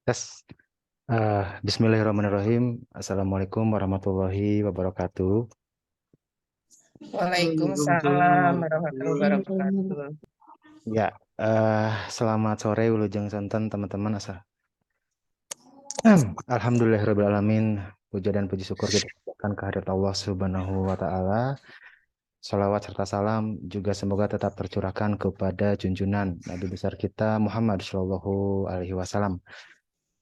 Tes. Bismillahirrahmanirrahim. Assalamualaikum warahmatullahi wabarakatuh. Waalaikumsalam warahmatullahi Waalaikumsalam. wabarakatuh. Ya, selamat sore Wilujeng Sonten teman-teman. Alhamdulillahirrahmanirrahim. Puja dan puji syukur kita akan kehadirat Allah Subhanahu wa Ta'ala. Salawat serta salam juga semoga tetap tercurahkan kepada junjungan Nabi besar kita Muhammad Shallallahu Alaihi Wasallam.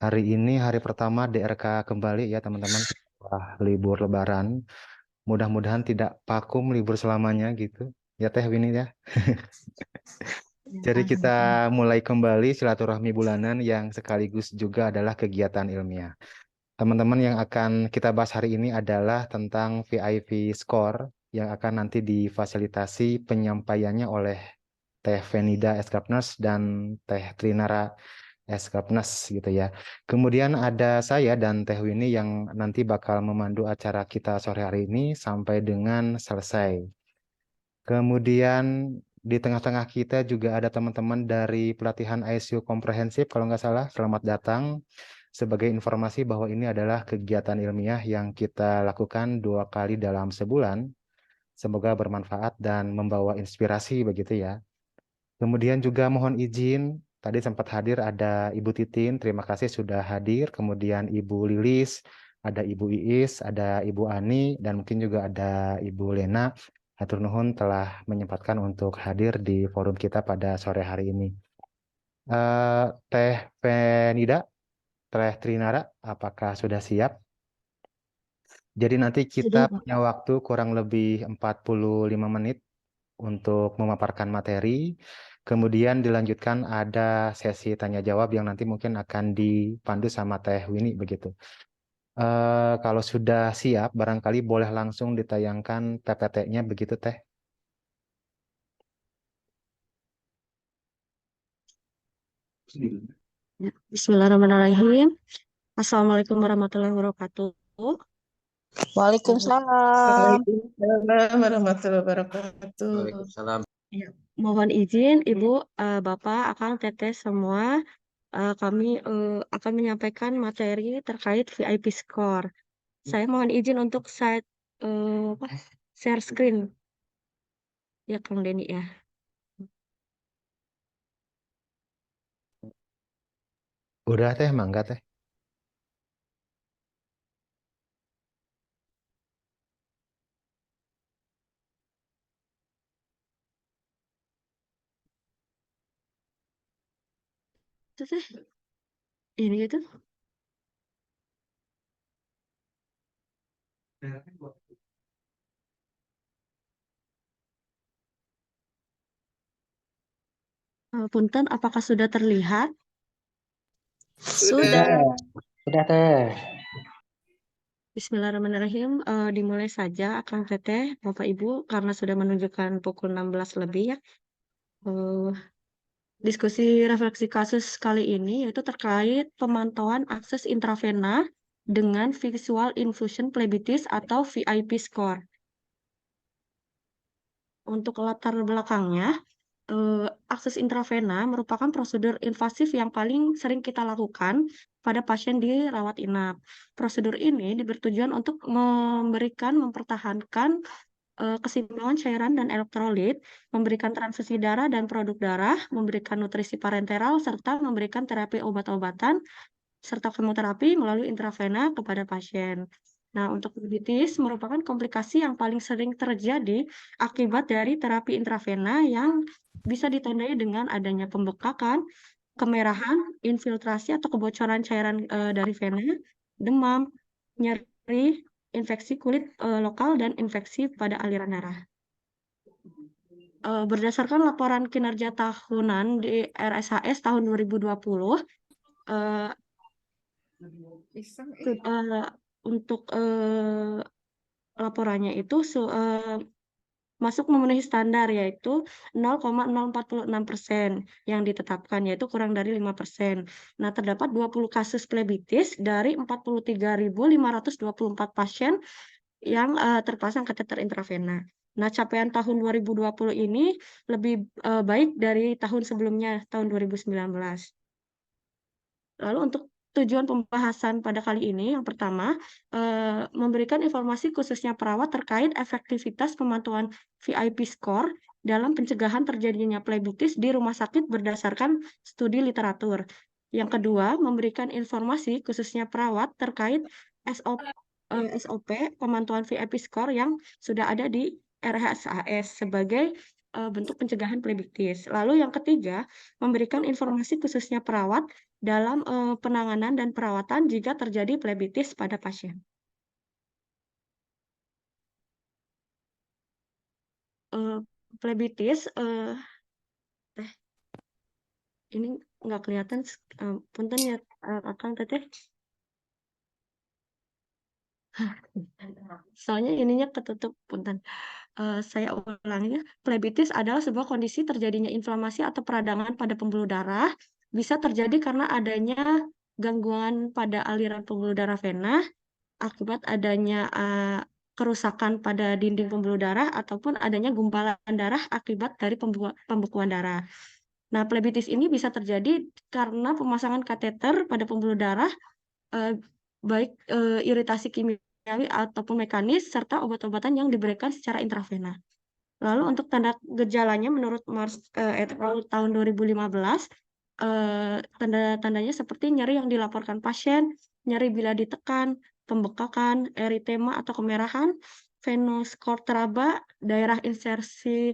Hari ini hari pertama DRK kembali ya teman-teman, setelah libur Lebaran. Mudah-mudahan tidak vakum libur selamanya gitu. Ya Teh Winnie ya. Jadi kita mulai kembali silaturahmi bulanan yang sekaligus juga adalah kegiatan ilmiah. Teman-teman, yang akan kita bahas hari ini adalah tentang VIP Score yang akan nanti difasilitasi penyampaiannya oleh Teh Venida Eskapnes dan Teh Trinara Eskapnes gitu ya. Kemudian ada saya dan Teh Winnie yang nanti bakal memandu acara kita sore hari ini sampai dengan selesai. Kemudian di tengah-tengah kita juga ada teman-teman dari pelatihan ICU komprehensif kalau nggak salah. Selamat datang. Sebagai informasi bahwa ini adalah kegiatan ilmiah yang kita lakukan 2 kali dalam sebulan. Semoga bermanfaat dan membawa inspirasi begitu ya. Kemudian juga mohon izin, tadi sempat hadir ada Ibu Titin, terima kasih sudah hadir. Kemudian Ibu Lilis, ada Ibu Iis, ada Ibu Ani, dan mungkin juga ada Ibu Lena. Hatur nuhun telah menyempatkan untuk hadir di forum kita pada sore hari ini. Teh Venida, Teh Trinara, apakah sudah siap? Jadi nanti kita Sudah, Pak. punya waktu kurang lebih 45 menit untuk memaparkan materi. Kemudian dilanjutkan ada sesi tanya jawab yang nanti mungkin akan dipandu sama Teh Winnie begitu. Kalau sudah siap, barangkali boleh langsung ditayangkan PPT-nya begitu Teh. Ya, Bismillahirrahmanirrahim. Assalamualaikum warahmatullahi wabarakatuh. Waalaikumsalam warahmatullahi wabarakatuh. Waalaikumsalam. Ya, mohon izin Ibu, Bapak, Akang, Teteh semua, kami akan menyampaikan materi terkait VIP Score. Saya mohon izin untuk share screen. Ya, Kang Denny ya. Udah Teh, mangga Teh. Itu Teh, ini gitu. Punten, apakah sudah terlihat? Sudah. Sudah Teh. Bismillahirrahmanirrahim. Dimulai saja Akang Teteh, Bapak Ibu, karena sudah menunjukkan pukul 16 lebih ya. Eh, Diskusi refleksi kasus kali ini yaitu terkait pemantauan akses intravena dengan visual infusion phlebitis atau VIP score. Untuk latar belakangnya, akses intravena merupakan prosedur invasif yang paling sering kita lakukan pada pasien di rawat inap. Prosedur ini bertujuan untuk mempertahankan keseimbangan cairan dan elektrolit, memberikan transfusi darah dan produk darah, memberikan nutrisi parenteral, serta memberikan terapi obat-obatan, serta kemoterapi melalui intravena kepada pasien. Nah, untuk diabetes merupakan komplikasi yang paling sering terjadi akibat dari terapi intravena yang bisa ditandai dengan adanya pembekakan, kemerahan, infiltrasi atau kebocoran cairan dari vena, demam, nyeri, infeksi kulit lokal, dan infeksi pada aliran darah. Berdasarkan laporan kinerja tahunan di RSHS tahun 2020, eh, untuk laporannya itu masuk memenuhi standar yaitu 0,046% yang ditetapkan, yaitu kurang dari 5%. Nah, terdapat 20 kasus plebitis dari 43.524 pasien yang terpasang kateter intravena. Nah, capaian tahun 2020 ini lebih baik dari tahun sebelumnya, tahun 2019. Lalu untuk tujuan pembahasan pada kali ini, yang pertama, memberikan informasi khususnya perawat terkait efektivitas pemantauan VIP score dalam pencegahan terjadinya plebitis di rumah sakit berdasarkan studi literatur. Yang kedua, memberikan informasi khususnya perawat terkait SOP pemantauan VIP score yang sudah ada di RHSAS sebagai bentuk pencegahan plebitis. Lalu yang ketiga, memberikan informasi khususnya perawat dalam penanganan dan perawatan jika terjadi plebitis pada pasien. Plebitis, ini nggak kelihatan, punten ya, Akang Teteh. Soalnya ininya ketutup, punten. Saya ulangi ya. Plebitis adalah sebuah kondisi terjadinya inflamasi atau peradangan pada pembuluh darah. Bisa terjadi karena adanya gangguan pada aliran pembuluh darah vena akibat adanya kerusakan pada dinding pembuluh darah ataupun adanya gumpalan darah akibat dari pembekuan darah. Nah, plebitis ini bisa terjadi karena pemasangan kateter pada pembuluh darah, baik iritasi kimiawi ataupun mekanis, serta obat-obatan yang diberikan secara intravena. Lalu untuk tanda gejalanya menurut Mars et al. Tahun 2015, tanda-tandanya seperti nyeri yang dilaporkan pasien, nyeri bila ditekan, pembekakan, eritema atau kemerahan, venoskor teraba, daerah insersi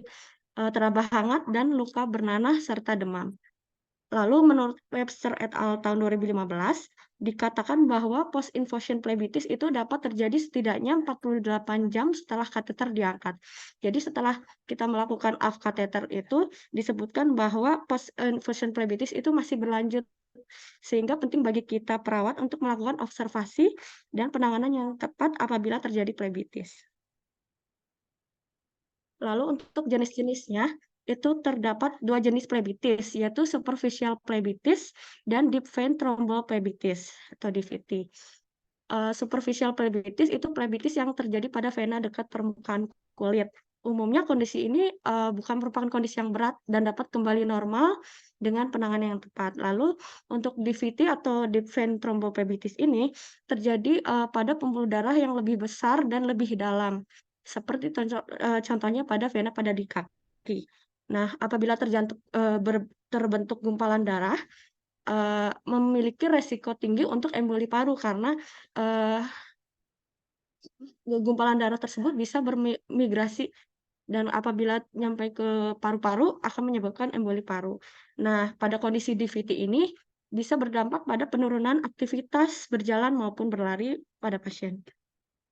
teraba hangat, dan luka bernanah serta demam. Lalu menurut Webster et al. Tahun 2015, dikatakan bahwa post-infusion plebitis itu dapat terjadi setidaknya 48 jam setelah kateter diangkat. Jadi setelah kita melakukan AF kateter itu, disebutkan bahwa post-infusion plebitis itu masih berlanjut. Sehingga penting bagi kita perawat untuk melakukan observasi dan penanganan yang tepat apabila terjadi plebitis. Lalu untuk jenis-jenisnya, itu terdapat 2 jenis plebitis, yaitu superficial plebitis dan deep vein thromboplebitis atau DVT. Superficial plebitis itu plebitis yang terjadi pada vena dekat permukaan kulit. Umumnya kondisi ini bukan merupakan kondisi yang berat dan dapat kembali normal dengan penanganan yang tepat. Lalu untuk DVT atau deep vein thromboplebitis ini terjadi pada pembuluh darah yang lebih besar dan lebih dalam, seperti contohnya pada vena pada di kaki. Nah, apabila terbentuk gumpalan darah, memiliki resiko tinggi untuk emboli paru karena gumpalan darah tersebut bisa bermigrasi dan apabila nyampe ke paru-paru akan menyebabkan emboli paru. Nah, pada kondisi DVT ini bisa berdampak pada penurunan aktivitas berjalan maupun berlari pada pasien.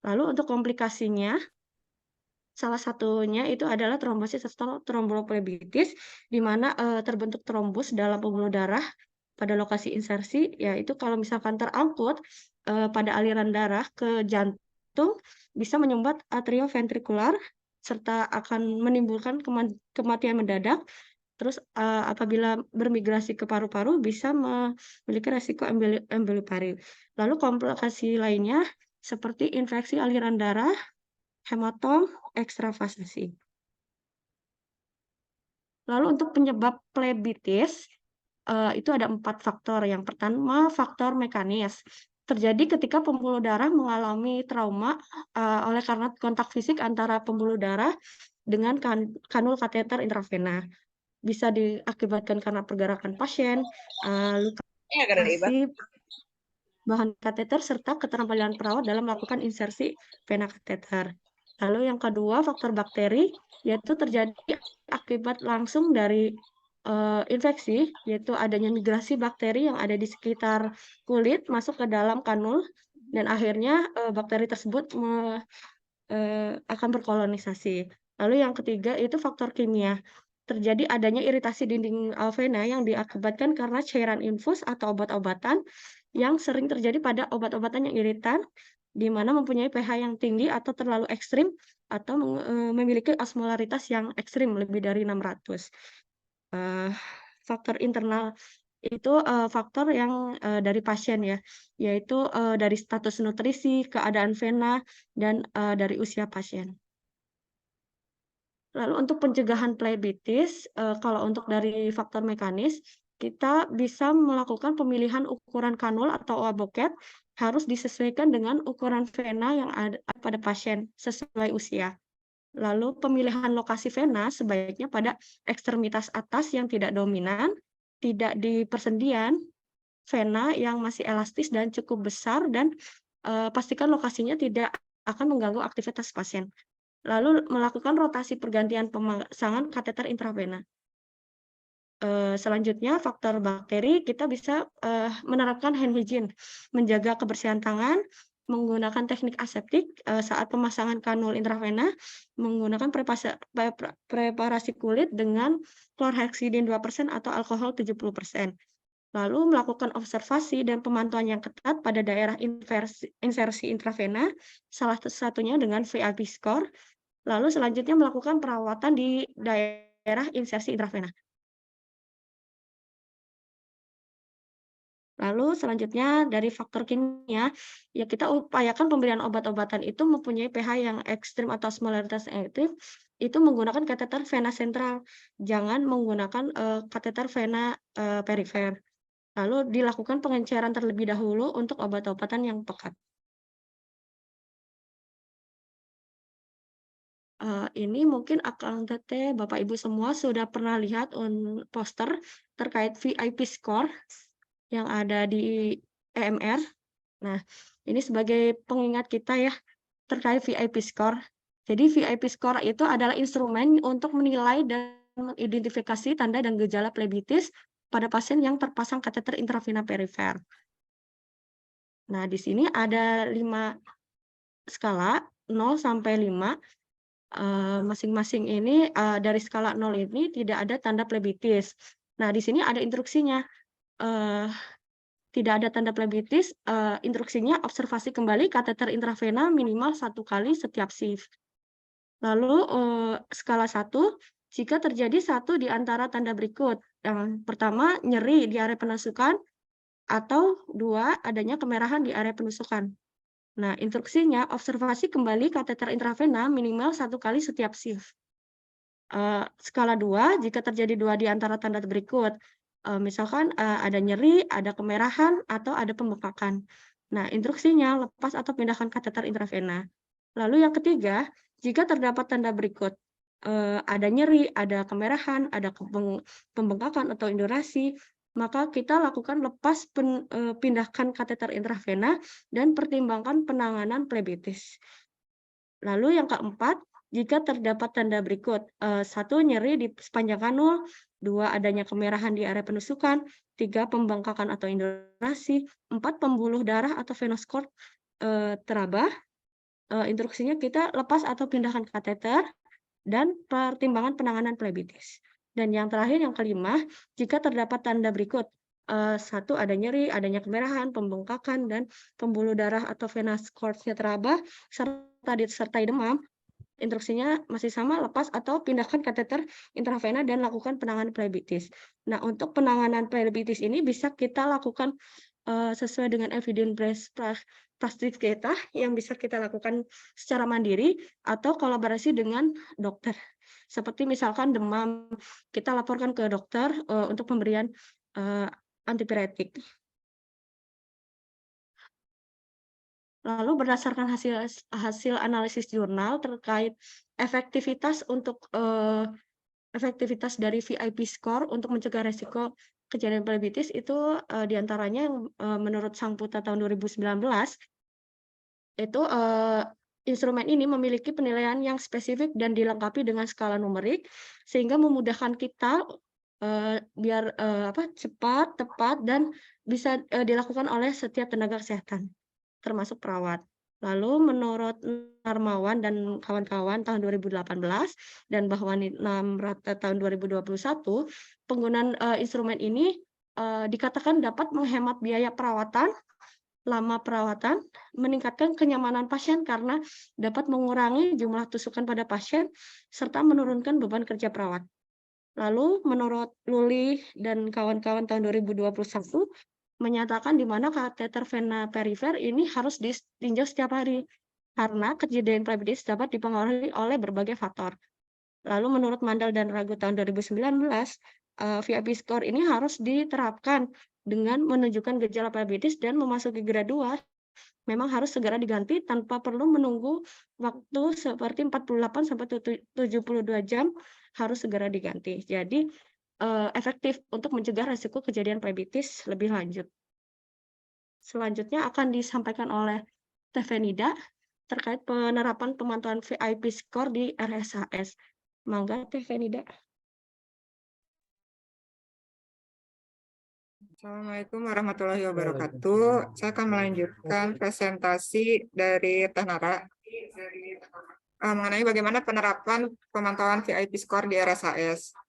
Lalu untuk komplikasinya, salah satunya itu adalah trombosis atau tromboplebitis, di mana terbentuk trombus dalam pembuluh darah pada lokasi insersi, yaitu kalau misalkan terangkut pada aliran darah ke jantung, bisa menyumbat atrioventrikular, serta akan menimbulkan kematian mendadak. Terus apabila bermigrasi ke paru-paru, bisa memiliki resiko emboli paru. Lalu komplikasi lainnya seperti infeksi aliran darah, hematom, ekstravasasi. Lalu untuk penyebab plebitis, itu ada 4 faktor. Yang pertama, faktor mekanis. Terjadi ketika pembuluh darah mengalami trauma oleh karena kontak fisik antara pembuluh darah dengan kanul kateter intravena. Bisa diakibatkan karena pergerakan pasien, lokasi bahan kateter, serta keterampilan perawat dalam melakukan insersi vena kateter. Lalu yang kedua, faktor bakteri, yaitu terjadi akibat langsung dari infeksi, yaitu adanya migrasi bakteri yang ada di sekitar kulit masuk ke dalam kanul, dan akhirnya bakteri tersebut akan berkolonisasi. Lalu yang ketiga itu faktor kimia. Terjadi adanya iritasi dinding vena yang diakibatkan karena cairan infus atau obat-obatan yang sering terjadi pada obat-obatan yang iritan, di mana mempunyai pH yang tinggi atau terlalu ekstrim, atau memiliki osmolaritas yang ekstrim lebih dari 600. Faktor internal itu faktor yang dari pasien ya, yaitu dari status nutrisi, keadaan vena, dan dari usia pasien. Lalu untuk pencegahan plebitis, kalau untuk dari faktor mekanis, kita bisa melakukan pemilihan ukuran kanul atau OA boket harus disesuaikan dengan ukuran vena yang ada pada pasien sesuai usia. Lalu pemilihan lokasi vena sebaiknya pada ekstremitas atas yang tidak dominan, tidak di persendian, vena yang masih elastis dan cukup besar, dan pastikan lokasinya tidak akan mengganggu aktivitas pasien. Lalu melakukan rotasi pergantian pemasangan kateter intravena. Selanjutnya faktor bakteri, kita bisa menerapkan hand hygiene, menjaga kebersihan tangan, menggunakan teknik aseptik saat pemasangan kanul intravena, menggunakan preparasi kulit dengan chlorhexidine 2% atau alkohol 70%. Lalu melakukan observasi dan pemantauan yang ketat pada daerah insersi intravena, salah satunya dengan VIP score. Lalu selanjutnya melakukan perawatan di daerah insersi intravena. Lalu selanjutnya dari faktor kimia, ya kita upayakan pemberian obat-obatan itu mempunyai pH yang ekstrim atau osmolaritas negatif, itu menggunakan kateter vena sentral, jangan menggunakan kateter vena perifer. Lalu dilakukan pengenceran terlebih dahulu untuk obat-obatan yang pekat. Ini mungkin akan Bapak Ibu semua sudah pernah lihat poster terkait VIP score yang ada di EMR. Nah, ini sebagai pengingat kita ya terkait VIP score. Jadi VIP score itu adalah instrumen untuk menilai dan mengidentifikasi tanda dan gejala plebitis pada pasien yang terpasang kateter intravena perifer. Nah, di sini ada 5 skala, 0 sampai 5. Masing-masing ini dari skala 0 ini tidak ada tanda plebitis. Nah, di sini ada instruksinya. Tidak ada tanda plebitis, instruksinya observasi kembali kateter intravena minimal 1 kali setiap shift. Lalu skala 1, jika terjadi 1 di antara tanda berikut. Yang pertama, nyeri di area penusukan, atau 2, adanya kemerahan di area penusukan. Nah, instruksinya observasi kembali kateter intravena minimal 1 kali setiap shift. Skala 2, jika terjadi 2 di antara tanda berikut. Misalkan ada nyeri, ada kemerahan, atau ada pembengkakan. Nah, instruksinya lepas atau pindahkan kateter intravena. Lalu yang ketiga, jika terdapat tanda berikut, ada nyeri, ada kemerahan, ada pembengkakan atau indurasi, maka kita lakukan lepas pindahkan kateter intravena dan pertimbangkan penanganan plebitis. Lalu yang keempat, jika terdapat tanda berikut, 1 nyeri di sepanjang kanul, 2 adanya kemerahan di area penusukan, 3 pembengkakan atau indurasi, 4 pembuluh darah atau venoskort terabah, instruksinya kita lepas atau pindahkan kateter dan pertimbangan penanganan plebitis. Dan yang terakhir, yang kelima, jika terdapat tanda berikut, 1 ada nyeri, adanya kemerahan, pembengkakan, dan pembuluh darah atau venoskort-nya terabah, serta disertai demam, instruksinya masih sama, lepas atau pindahkan kateter intravena dan lakukan penanganan plebitis. Nah, untuk penanganan plebitis ini bisa kita lakukan sesuai dengan evidence based kita yang bisa kita lakukan secara mandiri atau kolaborasi dengan dokter. Seperti misalkan demam, kita laporkan ke dokter untuk pemberian antipiretik. Lalu berdasarkan hasil analisis jurnal terkait efektivitas efektivitas dari VIP score untuk mencegah resiko kejadian plebitis itu diantaranya yang menurut Sangputa tahun 2019 itu instrumen ini memiliki penilaian yang spesifik dan dilengkapi dengan skala numerik sehingga memudahkan kita biar cepat, tepat, dan bisa dilakukan oleh setiap tenaga kesehatan, termasuk perawat. Lalu menurut Narmawan dan kawan-kawan tahun 2018 dan Bahwani Namrata tahun 2021, penggunaan instrumen ini dikatakan dapat menghemat biaya perawatan, lama perawatan, meningkatkan kenyamanan pasien karena dapat mengurangi jumlah tusukan pada pasien, serta menurunkan beban kerja perawat. Lalu menurut Luli dan kawan-kawan tahun 2021, menyatakan di mana kateter vena perifer ini harus ditinjau setiap hari karena kejadian plebitis dapat dipengaruhi oleh berbagai faktor. Lalu menurut Mandel dan Ragu tahun 2019, VIP score ini harus diterapkan dengan menunjukkan gejala plebitis dan memasuki grade 2, memang harus segera diganti tanpa perlu menunggu waktu seperti 48 sampai 72 jam, harus segera diganti. Jadi, efektif untuk mencegah resiko kejadian plebitis lebih lanjut. Selanjutnya akan disampaikan oleh Tefenida terkait penerapan pemantauan VIP score di RSHS. Mangga Tefenida. Assalamualaikum warahmatullahi wabarakatuh. Saya akan melanjutkan presentasi dari Tehnara mengenai bagaimana penerapan pemantauan VIP score di RSHS.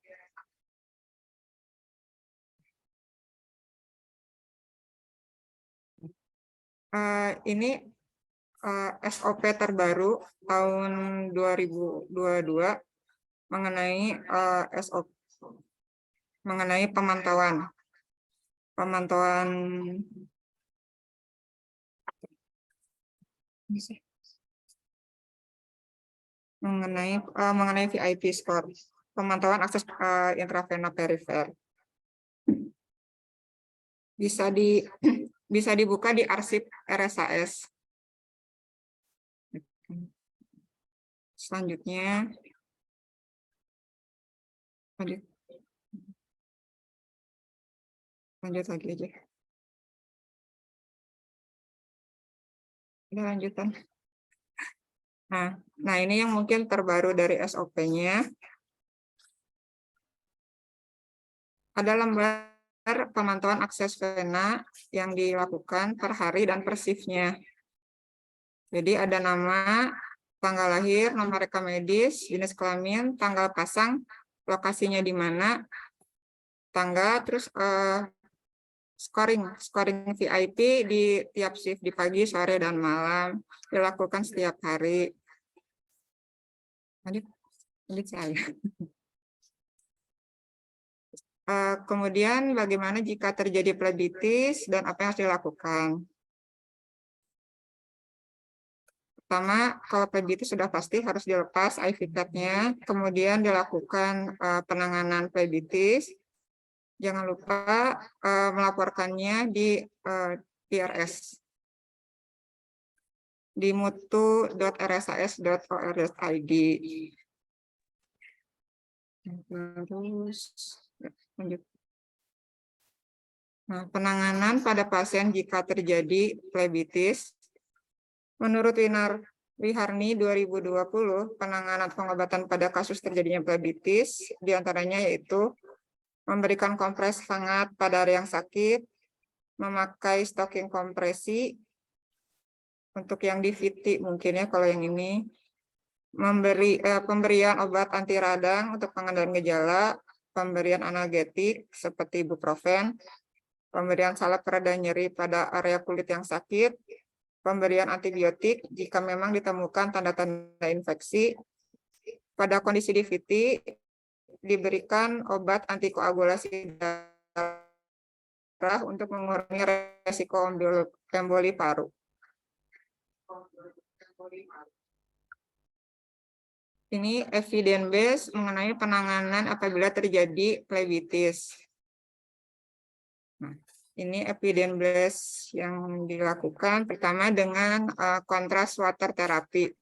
Ini SOP terbaru tahun 2022 mengenai SOP mengenai pemantauan mengenai VIP score, pemantauan akses intravena perifer. Bisa dibuka di arsip RSHS. Selanjutnya, lanjut lagi aja. Ada lanjutan. Nah ini yang mungkin terbaru dari SOP-nya. Ada lembar pemantauan akses vena yang dilakukan per hari dan per shift-nya. Jadi ada nama, tanggal lahir, nomor rekam medis, jenis kelamin, tanggal pasang, lokasinya di mana, tanggal, terus scoring VIP di tiap shift di pagi, sore, dan malam dilakukan setiap hari. Lanjut saya. Kemudian bagaimana jika terjadi plebitis dan apa yang harus dilakukan? Pertama, kalau plebitis sudah pasti harus dilepas IV pad-nya, kemudian dilakukan penanganan plebitis. Jangan lupa melaporkannya di IRS di mutu.rshs.or.id. Terus lanjut. Nah, penanganan pada pasien jika terjadi plebitis. Menurut Wiharni 2020, penanganan pengobatan pada kasus terjadinya plebitis diantaranya yaitu memberikan kompres hangat pada area yang sakit, memakai stocking kompresi, untuk yang di VT mungkin ya kalau yang ini, pemberian obat anti radang untuk pengendalian gejala, pemberian analgetik seperti ibuprofen, pemberian salep pereda nyeri pada area kulit yang sakit, pemberian antibiotik jika memang ditemukan tanda-tanda infeksi. Pada kondisi DVT, diberikan obat antikoagulasi darah untuk mengurangi resiko emboli paru. Ini evidence base mengenai penanganan apabila terjadi plebitis. Nah, ini evidence base yang dilakukan pertama dengan kontras water therapy.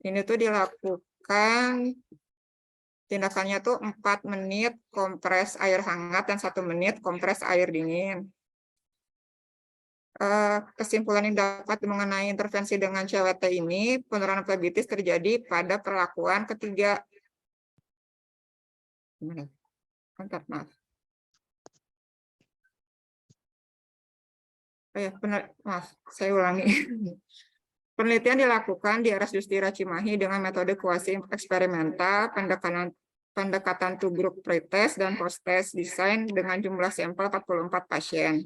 Ini tuh dilakukan tindakannya tuh 4 menit kompres air hangat dan 1 menit kompres air dingin. Kesimpulan yang dapat mengenai intervensi dengan CWT ini, penurunan plebitis terjadi pada perlakuan ketiga. Maaf. Maaf, saya ulangi. Penelitian dilakukan di RS Justira Cimahi dengan metode kuasi eksperimental, pendekatan two group pretest dan post-test design dengan jumlah sampel 44 pasien.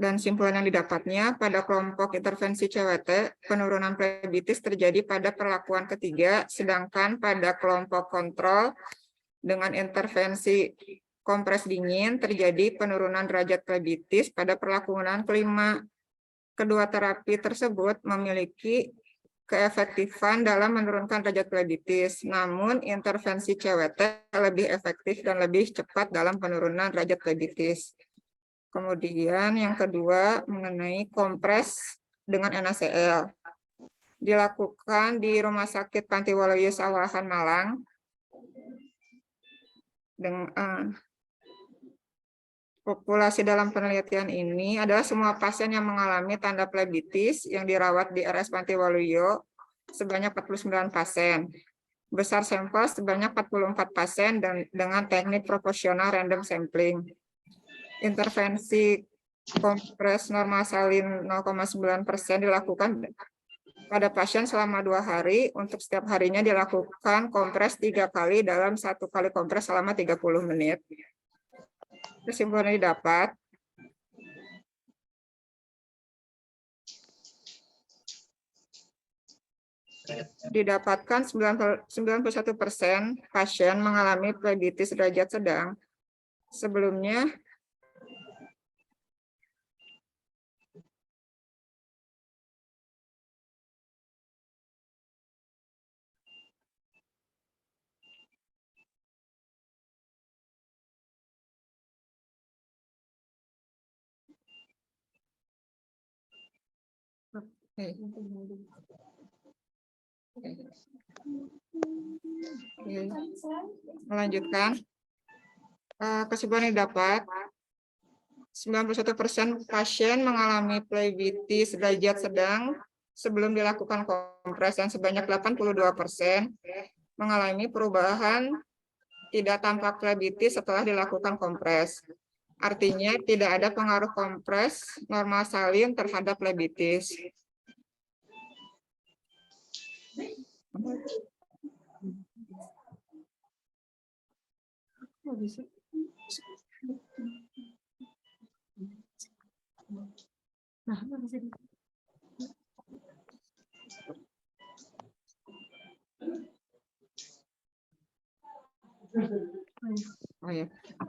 Dan simpulan yang didapatnya pada kelompok intervensi CWT, penurunan plebitis terjadi pada perlakuan ketiga, sedangkan pada kelompok kontrol dengan intervensi kompres dingin terjadi penurunan derajat plebitis pada perlakuan kelima. kedua terapi tersebut memiliki keefektifan dalam menurunkan derajat plebitis, namun intervensi CWT lebih efektif dan lebih cepat dalam penurunan derajat plebitis. Kemudian yang kedua mengenai kompres dengan NaCl. Dilakukan di Rumah Sakit Pantiwaloyo Sawahan Malang. Dengan populasi dalam penelitian ini adalah semua pasien yang mengalami tanda plebitis yang dirawat di RS Pantiwaloyo sebanyak 49 pasien. Besar sampel sebanyak 44 pasien dan dengan teknik proporsional random sampling. Intervensi kompres normal salin 0,9% dilakukan pada pasien selama 2 hari. Untuk setiap harinya dilakukan kompres 3 kali dalam 1 kali kompres selama 30 menit. Kesimpulan yang didapat, didapatkan 91% pasien mengalami plebitis derajat sedang. Sebelumnya, melanjutkan. Kesimpulan yang didapat, 91% pasien mengalami plebitis derajat sedang sebelum dilakukan kompres dan sebanyak 82% mengalami perubahan tidak tampak plebitis setelah dilakukan kompres. Artinya tidak ada pengaruh kompres normal salin terhadap plebitis.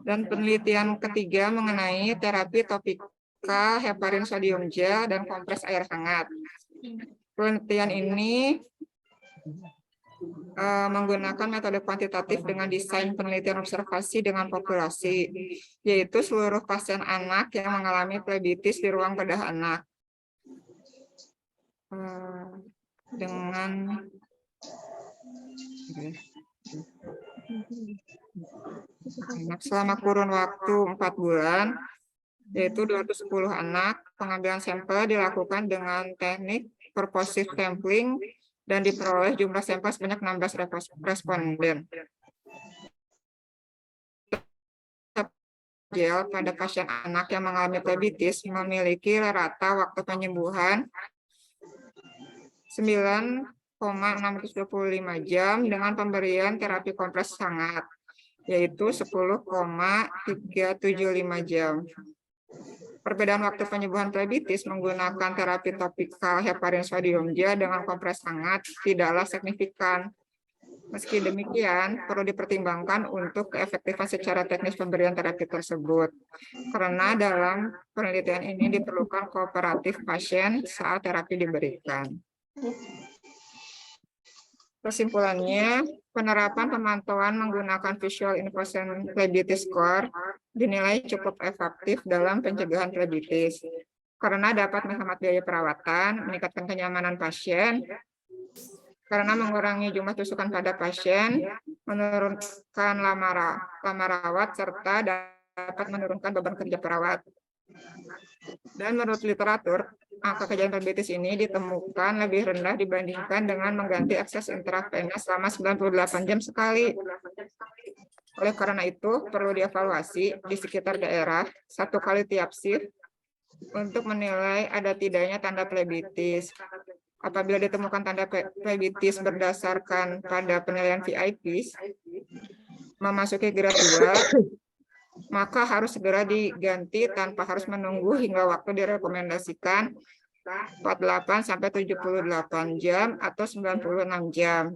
Dan penelitian ketiga mengenai terapi topikal heparin sodium gel dan kompres air hangat. Penelitian ini menggunakan metode kuantitatif dengan desain penelitian observasi dengan populasi, yaitu seluruh pasien anak yang mengalami plebitis di ruang bedah anak. Dengan selama kurun waktu 4 bulan, yaitu 210 anak, pengambilan sampel dilakukan dengan teknik purposive sampling dan diperoleh jumlah sampel sebanyak 16 responden. Gel pada pasien anak yang mengalami plebitis memiliki rata waktu penyembuhan 9,625 jam dengan pemberian terapi kompres hangat, yaitu 10,375 jam. Perbedaan waktu penyembuhan plebitis menggunakan terapi topikal heparin sodium gel dengan kompres hangat tidaklah signifikan. Meski demikian, perlu dipertimbangkan untuk keefektifan secara teknis pemberian terapi tersebut. Karena dalam penelitian ini diperlukan kooperatif pasien saat terapi diberikan. Kesimpulannya, penerapan pemantauan menggunakan Visual Infusion Plebitis Score dinilai cukup efektif dalam pencegahan plebitis karena dapat menghemat biaya perawatan, meningkatkan kenyamanan pasien, karena mengurangi jumlah tusukan pada pasien, menurunkan lama rawat, serta dapat menurunkan beban kerja perawat. Dan menurut literatur, angka kejadian plebitis ini ditemukan lebih rendah dibandingkan dengan mengganti akses intravenous selama 98 jam sekali. Oleh karena itu, perlu dievaluasi di sekitar daerah 1 kali tiap shift untuk menilai ada tidaknya tanda plebitis. Apabila ditemukan tanda plebitis berdasarkan pada penilaian VIP, memasuki grade 2, maka harus segera diganti tanpa harus menunggu hingga waktu direkomendasikan 48-78 jam atau 96 jam.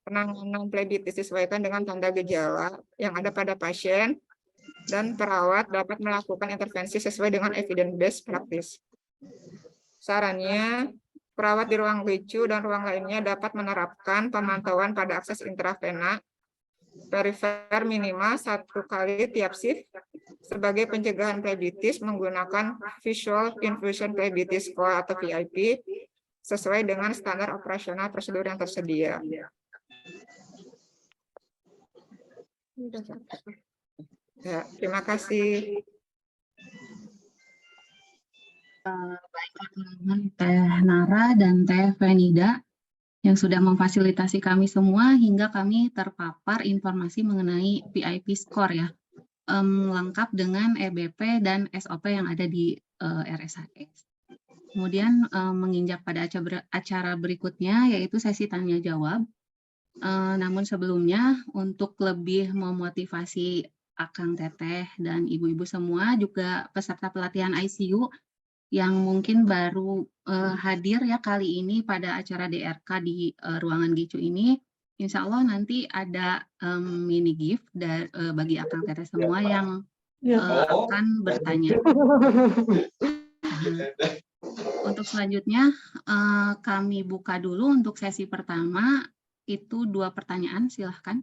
Penanganan plebitis disesuaikan dengan tanda gejala yang ada pada pasien dan perawat dapat melakukan intervensi sesuai dengan evidence-based practice. Sarannya, perawat di ruang GICU dan ruang lainnya dapat menerapkan pemantauan pada akses intravena perifer minimal 1 kali tiap shift sebagai pencegahan phlebitis menggunakan Visual Infusion Phlebitis Score atau VIP sesuai dengan standar operasional prosedur yang tersedia. Ya, terima kasih. Baiklah teman-teman, Teh Nara dan Teh Venida yang sudah memfasilitasi kami semua hingga kami terpapar informasi mengenai VIP score ya, lengkap dengan EBP dan SOP yang ada di RSHS. Kemudian menginjak pada acara berikutnya yaitu sesi tanya jawab. Namun sebelumnya untuk lebih memotivasi Akang Teteh dan ibu-ibu semua juga peserta pelatihan ICU yang mungkin baru hadir ya kali ini pada acara DRK di ruangan GICU ini, insya Allah nanti ada mini gift bagi Akang Teteh semua yang akan bertanya. Untuk selanjutnya kami buka dulu untuk sesi pertama, itu 2 pertanyaan, silahkan.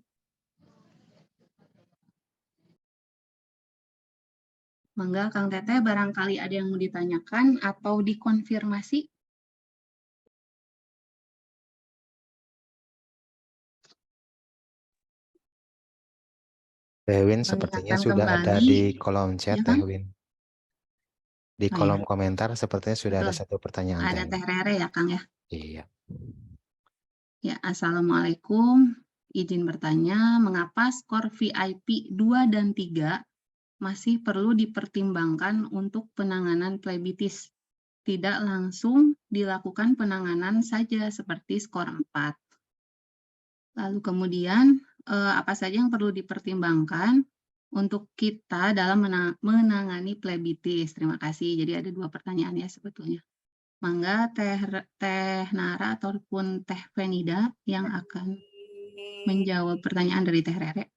Mangga Kang Teteh, barangkali ada yang mau ditanyakan atau dikonfirmasi. Teh Win sepertinya Mengingatkan sudah ada kembali, di kolom chat, ya Teh kan? Win. Di Oh, kolom ya. komentar sepertinya sudah ada Betul. 1 pertanyaan, Ada Teh Teh Win. Rere ya Kang ya. Iya. Ya, Assalamualaikum. Izin bertanya, mengapa skor VIP 2 dan 3 masih perlu dipertimbangkan untuk penanganan phlebitis? Tidak langsung dilakukan penanganan saja seperti skor 4. Lalu kemudian, apa saja yang perlu dipertimbangkan untuk kita dalam menangani phlebitis? Terima kasih. Jadi ada 2 pertanyaan ya sebetulnya. Mangga Teh Nara ataupun Teh Venida yang akan menjawab pertanyaan dari Teh Rere.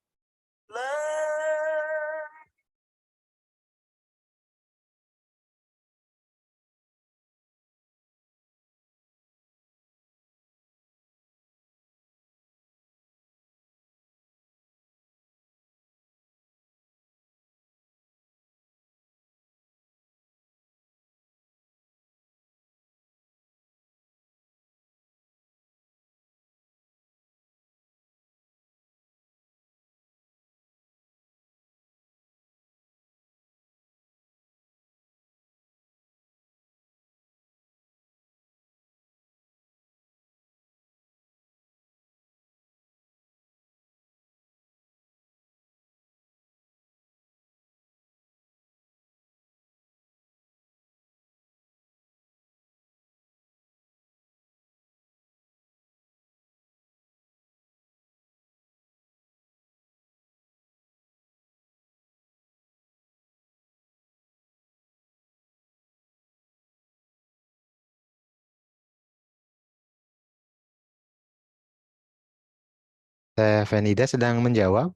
Teh Venida sedang menjawab.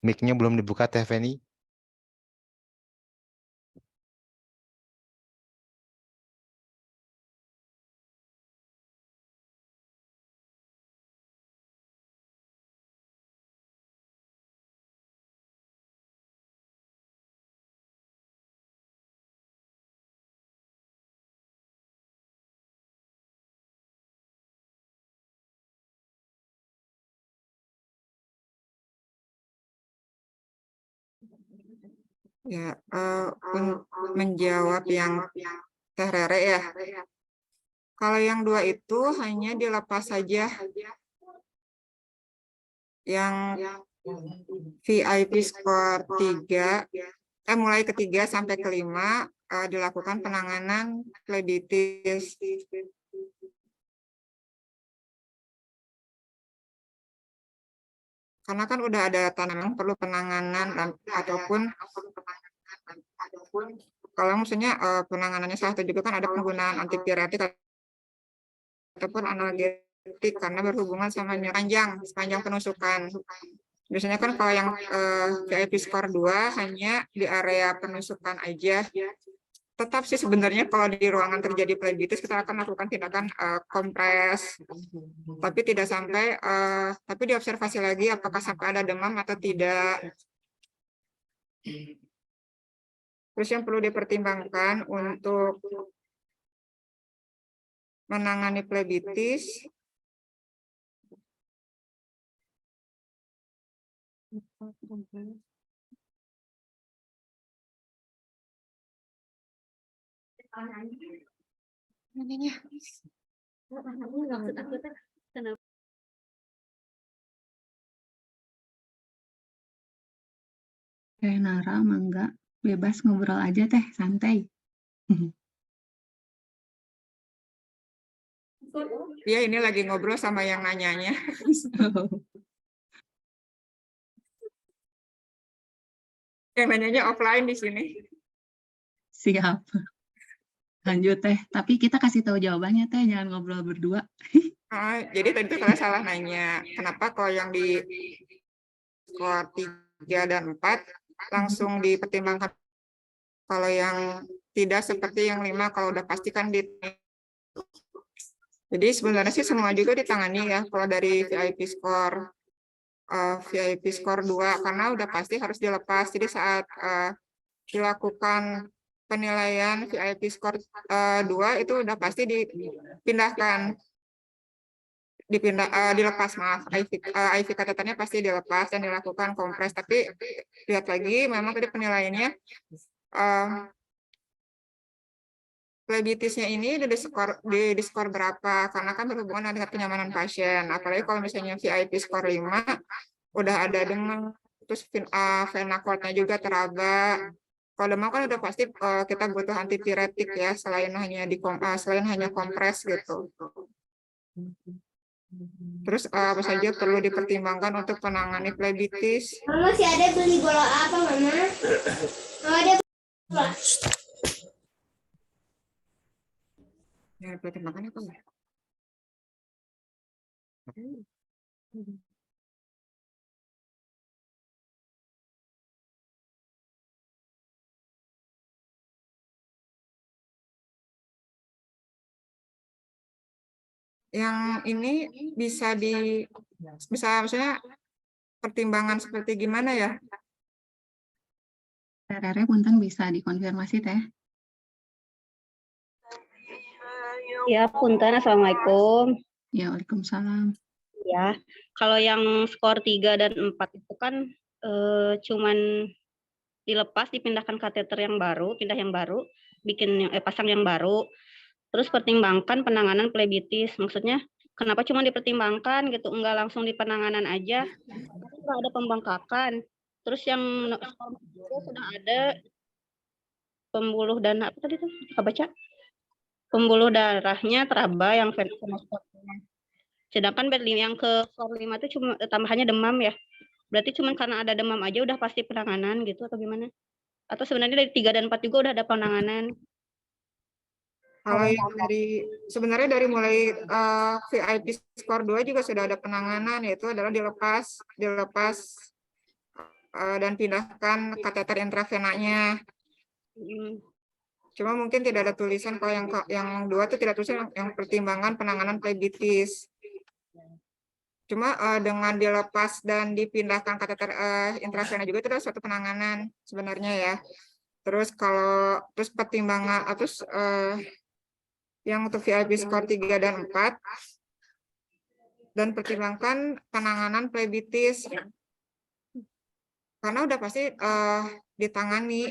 Mic-nya belum dibuka, Teh Veni. Ya, menjawab yang Teh Rere ya. Kalau yang 2 itu hanya dilepas saja. Yang VIP skor 3, mulai ke-3 sampai ke-5 dilakukan penanganan phlebitis. Karena kan udah ada tanaman perlu penanganan ataupun kalau maksudnya penanganannya salah satu juga kan ada penggunaan antipiretik ataupun analgetik karena berhubungan sama sepanjang penusukan. Biasanya kan kalau yang VIP skor 2 hanya di area penusukan aja. tetap sih sebenarnya kalau di ruangan terjadi plebitis kita akan lakukan tindakan kompres, tapi tidak sampai, tapi diobservasi lagi apakah sampai ada demam atau tidak. Terus yang perlu dipertimbangkan untuk menangani plebitis, Teh Nara, Mangga, bebas ngobrol aja teh, santai. ya ini lagi ngobrol sama yang nanyanya. Yang nanyanya offline di sini. Siap. Lanjut teh, tapi kita kasih tahu jawabannya teh, jangan ngobrol berdua. Jadi tadi itu kalian salah nanya, kenapa kalau yang di skor 3 dan 4 langsung dipertimbangkan, kalau yang tidak seperti yang 5 kalau udah pastikan di. Jadi sebenarnya sih semua juga ditangani ya kalau dari VIP skor 2 karena udah pasti harus dilepas. Jadi saat dilakukan penilaian VIP skor 2 itu udah pasti dipindahkan, dilepas, maaf, IV kateternya pasti dilepas dan dilakukan kompres. Tapi lihat lagi, memang tadi penilaiannya plebitisnya ini di skor berapa, karena kan berhubungan dengan kenyamanan pasien. Apalagi kalau misalnya VIP skor 5 udah ada demam, terus vena cordnya juga teraba. Kalau demam kan udah pasti kita butuh antipiretik ya, selain hanya kompres gitu. Terus apa saja perlu dipertimbangkan untuk penangani plebitis? Mama masih ada beli bola apa, Mama? Mama ada bola. Yang dipertimbangkan apa ya? Yang ini bisa maksudnya pertimbangan seperti gimana ya? Rere punten bisa dikonfirmasi teh. Ya, punten. Assalamualaikum. Ya, waalaikumsalam. Ya, kalau yang skor 3 dan 4 itu kan cuman dilepas, dipindahkan kateter yang baru, pasang yang baru. Terus pertimbangkan penanganan plebitis. Maksudnya kenapa cuma dipertimbangkan gitu, enggak langsung di penanganan aja. Enggak ada pembengkakan. Terus yang sudah ada pembuluh dan apa tadi tuh? Baca. Pembuluh darahnya teraba yang venoskopnya. Sedangkan yang ke skor 5 itu cuma tambahannya demam ya. Berarti cuma karena ada demam aja udah pasti penanganan gitu atau gimana? Atau sebenarnya dari 3 dan 4 juga udah ada penanganan? Kalau yang sebenarnya dari mulai VIP skor 2 juga sudah ada penanganan, yaitu adalah dilepas dan pindahkan kateter intravenanya. Cuma mungkin tidak ada tulisan kalau yang 2 itu tidak tulisan yang pertimbangan penanganan plebitis. Cuma dengan dilepas dan dipindahkan kateter intravena juga itu adalah suatu penanganan sebenarnya ya. Terus pertimbangan yang untuk VIP skor 3 dan 4 dan pertimbangkan penanganan plebitis karena udah pasti ditangani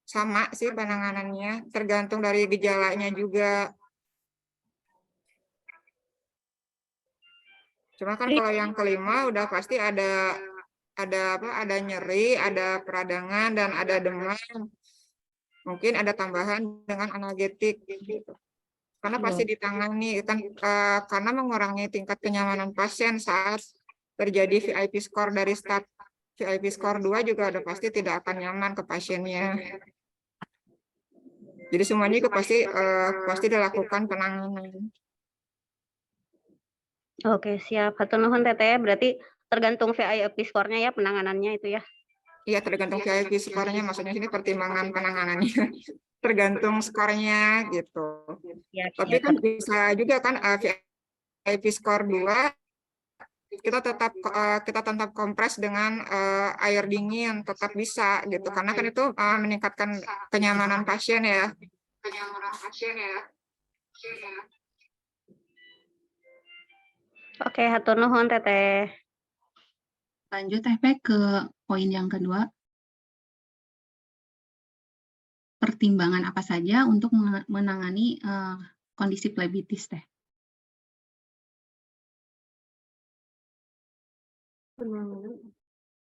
sama sih penanganannya, tergantung dari gejalanya juga. Cuma kan kalau yang kelima udah pasti ada nyeri, ada peradangan dan ada demam. Mungkin ada tambahan dengan analgetik gitu. Karena pasti ditangani kan karena mengurangi tingkat kenyamanan pasien saat terjadi VIP skor dari start VIP skor 2 juga udah pasti tidak akan nyaman ke pasiennya. Jadi semuanya itu pasti dilakukan penanganan. Oke, siap. Hatur nuhun Teteh. Berarti tergantung VIP skornya ya penanganannya itu ya. Iya, tergantung VIP skornya, maksudnya sini pertimbangan penanganannya. tergantung skornya gitu. Ya, Tapi kan bisa juga kan VIP skor 2 kita tetap kompres dengan air dingin, tetap bisa gitu, karena kan itu meningkatkan kenyamanan pasien ya. Oke, hatur nuhun Teteh. Lanjut TP ke poin yang kedua. Pertimbangan apa saja untuk menangani kondisi plebitis teh?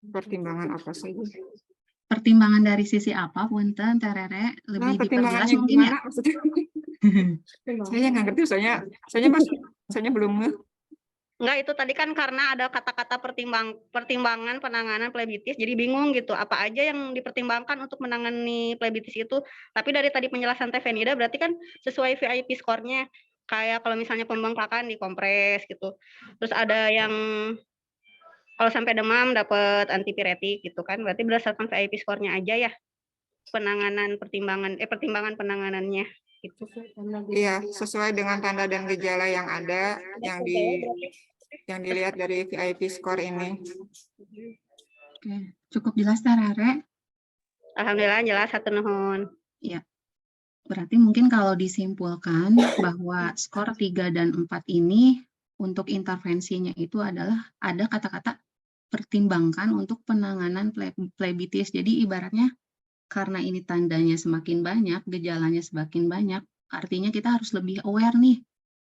Pertimbangan apa saja? Pertimbangan dari sisi apa, Punten, Terere, lebih diperjelas Pertimbangannya mungkin ya? gimana maksudnya? Saya nggak ngerti, saya belum ngeh. Enggak, itu tadi kan karena ada kata-kata pertimbangan penanganan plebitis, jadi bingung gitu, apa aja yang dipertimbangkan untuk menangani plebitis itu. Tapi dari tadi penjelasan Teh Fenida berarti kan sesuai VIP skornya, kayak kalau misalnya pembengkakan dikompres gitu. Terus ada yang kalau sampai demam dapat antipiretik gitu kan, berarti berdasarkan VIP skornya aja ya pertimbangan penanganannya gitu. Iya, sesuai dengan tanda dan gejala yang ada, yang dilihat dari VIP skor ini. Oke, cukup jelas Terere. Alhamdulillah jelas, hatur nuhun. Ya, berarti mungkin kalau disimpulkan bahwa skor 3 dan 4 ini untuk intervensinya itu adalah ada kata-kata pertimbangkan untuk penanganan plebitis. Jadi ibaratnya karena ini tandanya semakin banyak, gejalanya semakin banyak, artinya kita harus lebih aware nih.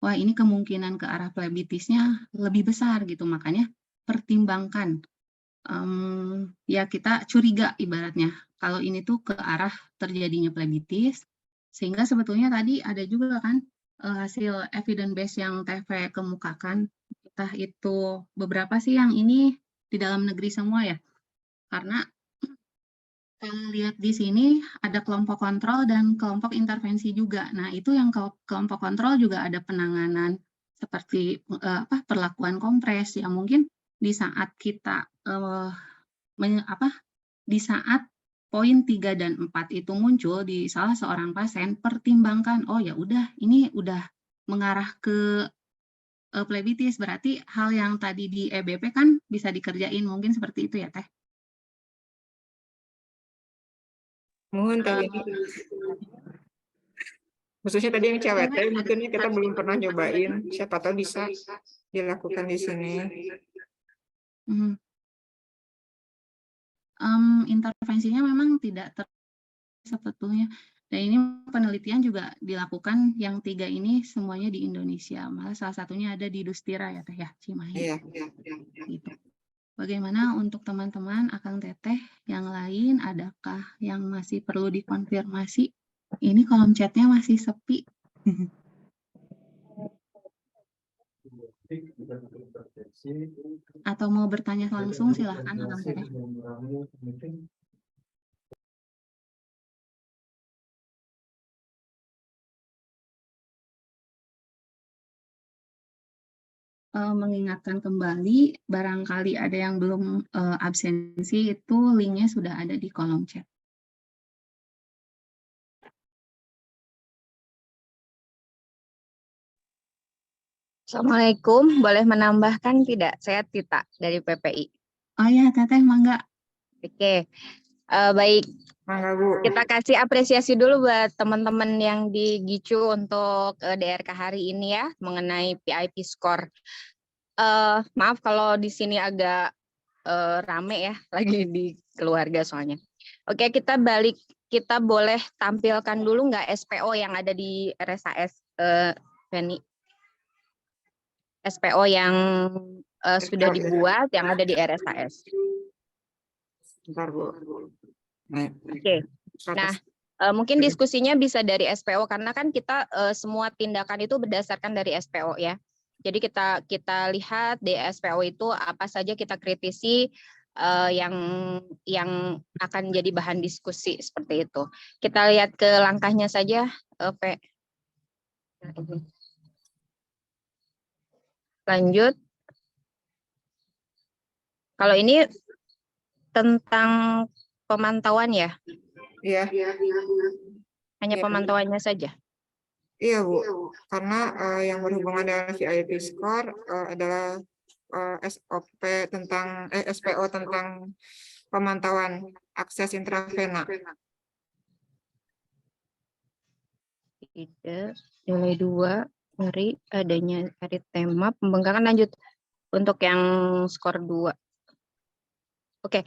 Wah, ini kemungkinan ke arah plebitisnya lebih besar gitu. Makanya pertimbangkan. Ya kita curiga ibaratnya kalau ini tuh ke arah terjadinya plebitis, sehingga sebetulnya tadi ada juga kan hasil evidence base yang TV kemukakan, entah itu beberapa sih yang ini di dalam negeri semua ya, karena kalau lihat di sini ada kelompok kontrol dan kelompok intervensi juga. Nah itu yang kelompok kontrol juga ada penanganan seperti perlakuan kompres yang mungkin di saat kita di saat poin 3 dan 4 itu muncul di salah seorang pasien, pertimbangkan, oh ya udah ini udah mengarah ke plebitis, berarti hal yang tadi di EBP kan bisa dikerjain, mungkin seperti itu ya Teh? Mohon tadi khususnya tadi yang CWT, mungkin kita belum pernah nyobain, siapa tahu bisa dilakukan di sini. Intervensinya memang tidak sebetulnya, dan ini penelitian juga dilakukan yang 3 ini semuanya di Indonesia, malah salah satunya ada di Dustira ya Teh ya, Cimahi. Iya. Gitu. Bagaimana untuk teman-teman Akang Teteh yang lain, adakah yang masih perlu dikonfirmasi? Ini kolom chatnya masih sepi. Atau mau bertanya langsung silahkan Akang Teteh. Mengingatkan kembali, barangkali ada yang belum absensi, itu linknya sudah ada di kolom chat. Assalamualaikum, boleh menambahkan tidak? Saya Tita dari PPI. Oh ya, Teteh, mangga. Oke, baik. Mangga Bu. Kita kasih apresiasi dulu buat teman-teman yang di GICU untuk DRK hari ini ya, mengenai PIP score. Maaf kalau di sini agak rame ya, lagi di keluarga soalnya. Oke, kita balik. Kita boleh tampilkan dulu nggak SPO yang ada di RSAS, Feni? SPO yang sudah dibuat yang ada di RSAS. Bentar Bu. Oke. Nah, mungkin diskusinya bisa dari SPO karena kan kita semua tindakan itu berdasarkan dari SPO ya. Jadi kita lihat di SPO itu apa saja kita kritisi yang akan jadi bahan diskusi seperti itu. Kita lihat ke langkahnya saja, Lanjut. Kalau ini tentang pemantauan ya? Iya. Hanya Iya. pemantauannya saja. Iya, Bu. Karena yang berhubungan dengan VIP score adalah SOP tentang SPO tentang pemantauan akses intravena. Tidak. Nilai 2 dari adanya eritema pembengkakan. Lanjut untuk yang skor 2. Oke.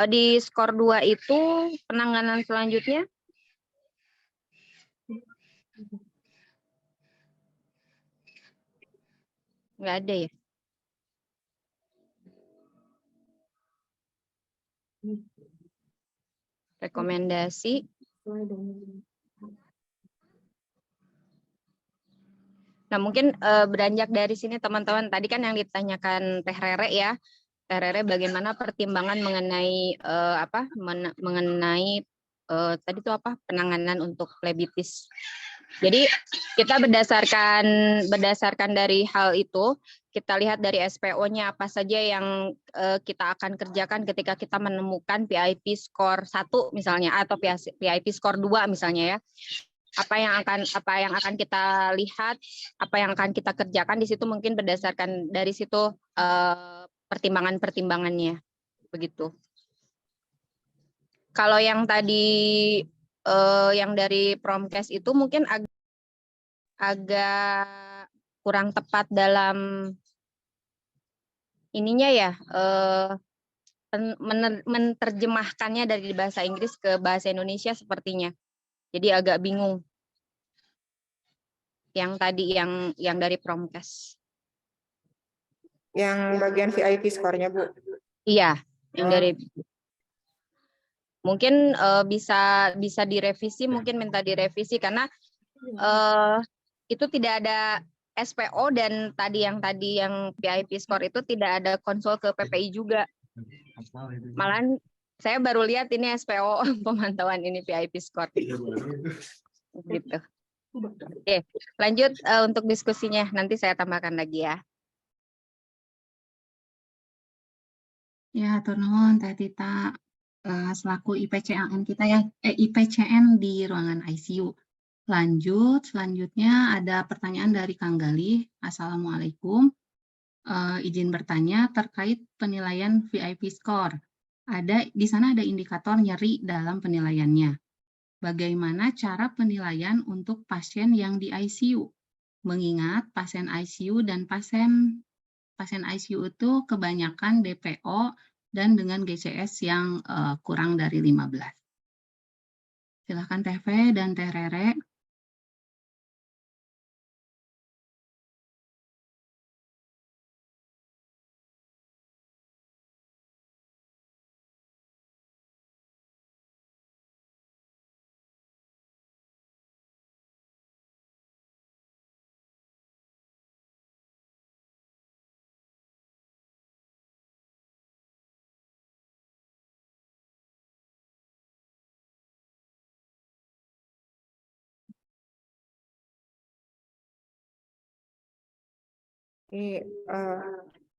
Di skor 2 itu penanganan selanjutnya nggak ada ya? Rekomendasi. Nah, mungkin beranjak dari sini teman-teman, tadi kan yang ditanyakan Teh Rere ya. Teh Rere bagaimana pertimbangan mengenai mengenai tadi itu apa? Penanganan untuk flebitis. Jadi kita berdasarkan dari hal itu, kita lihat dari SPO-nya apa saja yang kita akan kerjakan ketika kita menemukan PIP skor 1 misalnya atau PIP skor 2 misalnya ya. Apa yang akan kita lihat, apa yang akan kita kerjakan di situ mungkin berdasarkan dari situ pertimbangannya begitu. Kalau yang tadi yang dari Promkes itu mungkin agak kurang tepat dalam ininya ya, menerjemahkannya dari bahasa Inggris ke bahasa Indonesia sepertinya. Jadi agak bingung. Yang tadi yang dari Promkes. Yang bagian VIP skornya, Bu. Iya, yang dari mungkin bisa direvisi, mungkin minta direvisi karena itu tidak ada SPO dan tadi yang PIP score itu tidak ada konsul ke PPI juga. Malahan saya baru lihat ini SPO pemantauan ini PIP score. Gitu. Oke, lanjut untuk diskusinya nanti saya tambahkan lagi ya. Ya, hatur nuhun Teh Tita selaku IPCN kita ya, IPCN di ruangan ICU. Selanjutnya ada pertanyaan dari Kang Galih. Assalamualaikum. Izin bertanya terkait penilaian VIP score. Di sana ada indikator nyeri dalam penilaiannya. Bagaimana cara penilaian untuk pasien yang di ICU? Mengingat pasien ICU dan pasien ICU itu kebanyakan DPO dan dengan GCS yang kurang dari 15. Silakan Teh V dan Teh Rere.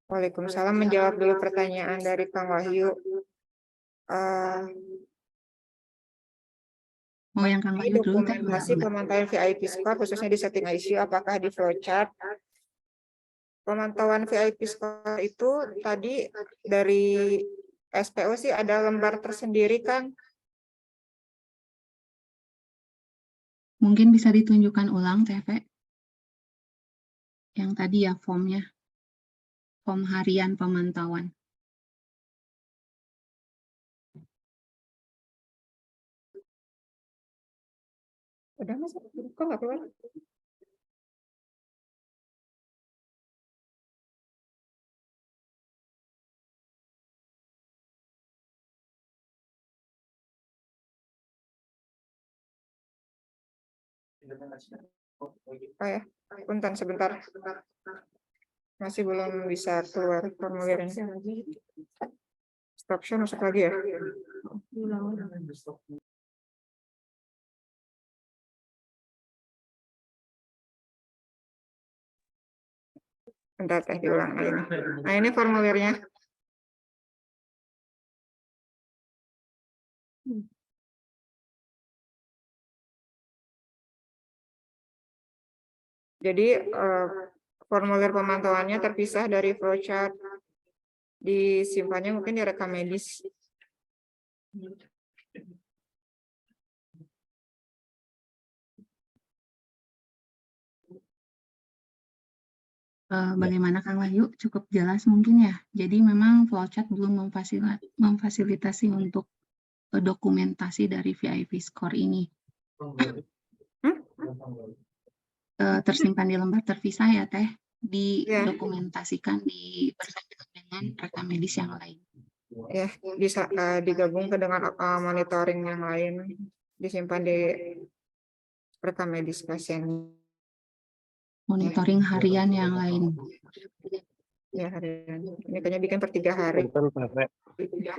Waalaikumsalam, menjawab dulu pertanyaan dari Kang Wahyu. Mau yang Kang Wahyu dulu Teh? Dokumentasi pemantauan VIP score khususnya di setting ICU apakah di flowchart? Pemantauan VIP score itu tadi dari SPO sih ada lembar tersendiri kan? Mungkin bisa ditunjukkan ulang Teh V. Yang tadi ya formnya. Form harian pemantauan. Udah Mas, kok nggak keluar? Oh ya, punten sebentar. Masih belum bisa keluar formulirnya. Stop share masuk lagi ya. Bentar Teh diulang. Nah ini formulirnya. Jadi formulir pemantauannya terpisah dari flowchart, disimpannya mungkin di rekam medis. Bagaimana Kang Wahyu? Cukup jelas mungkin ya. Jadi memang flowchart belum memfasilitasi untuk dokumentasi dari VIP score ini. Tersimpan di lembar terpisah ya Teh, didokumentasikan bersama dengan rekam medis yang lain. Ya, bisa digabung ke dengan monitoring yang lain, disimpan di rekam medis pasien. Monitoring harian yang lain. Ya, harian. Ini kayaknya bikin per 3 hari.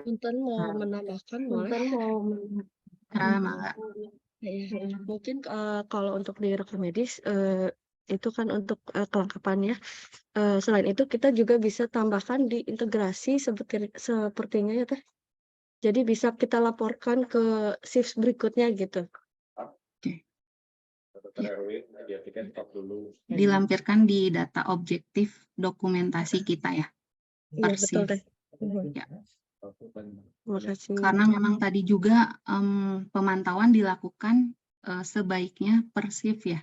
Punten mau menambahkan boleh? Mangga. Mungkin kalau untuk di rekam medis itu kan untuk kelengkapannya. Selain itu kita juga bisa tambahkan di integrasi sepertinya ya Teh. Jadi bisa kita laporkan ke shift berikutnya gitu. Dilampirkan di data objektif dokumentasi kita ya. Iya betul Teh. Ya. Terima kasih. Karena memang tadi juga pemantauan dilakukan sebaiknya per shift ya.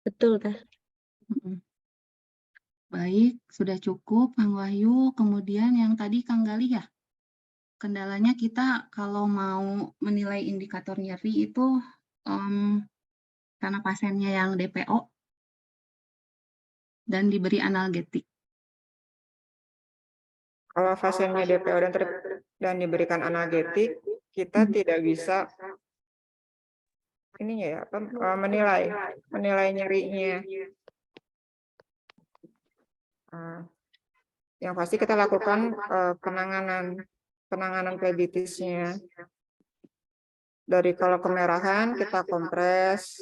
Betul Teh. Baik, sudah cukup Kang Wahyu. Kemudian yang tadi Kang Gali ya, kendalanya kita kalau mau menilai indikator nyeri itu karena pasiennya yang DPO dan diberi analgetik. Kalau pasiennya DPO dan diberikan analgetik, kita tidak bisa menilai nyerinya. Yang pasti kita lakukan penanganan plebitisnya. Dari kalau kemerahan kita kompres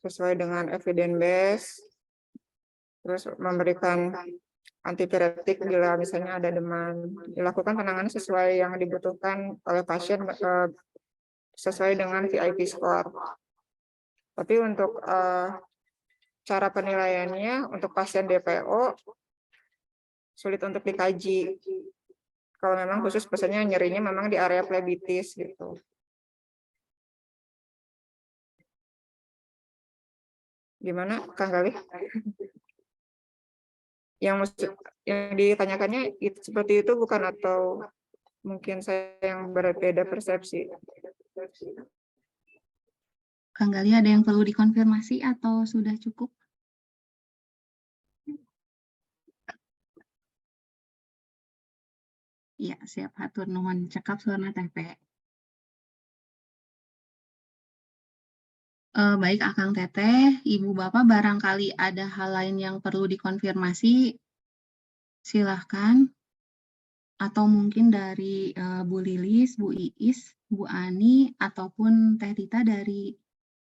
sesuai dengan evidence base, terus memberikan antipiretik bila misalnya ada demam. Dilakukan penanganan sesuai yang dibutuhkan oleh pasien sesuai dengan VIP score. Tapi untuk cara penilaiannya untuk pasien DPO sulit untuk dikaji. Kalau memang khusus pesannya nyerinya memang di area plebitis gitu. Gimana Kang Galih? Yang ditanyakannya seperti itu bukan, atau mungkin saya yang berbeda persepsi? Kang Gali ada yang perlu dikonfirmasi atau sudah cukup? Iya, siap hatur nuhun cekap suarna Teh. Baik Akang Teteh, Ibu Bapak barangkali ada hal lain yang perlu dikonfirmasi, silahkan. Atau mungkin dari Bu Lilis, Bu Iis, Bu Ani, ataupun Teh Rita dari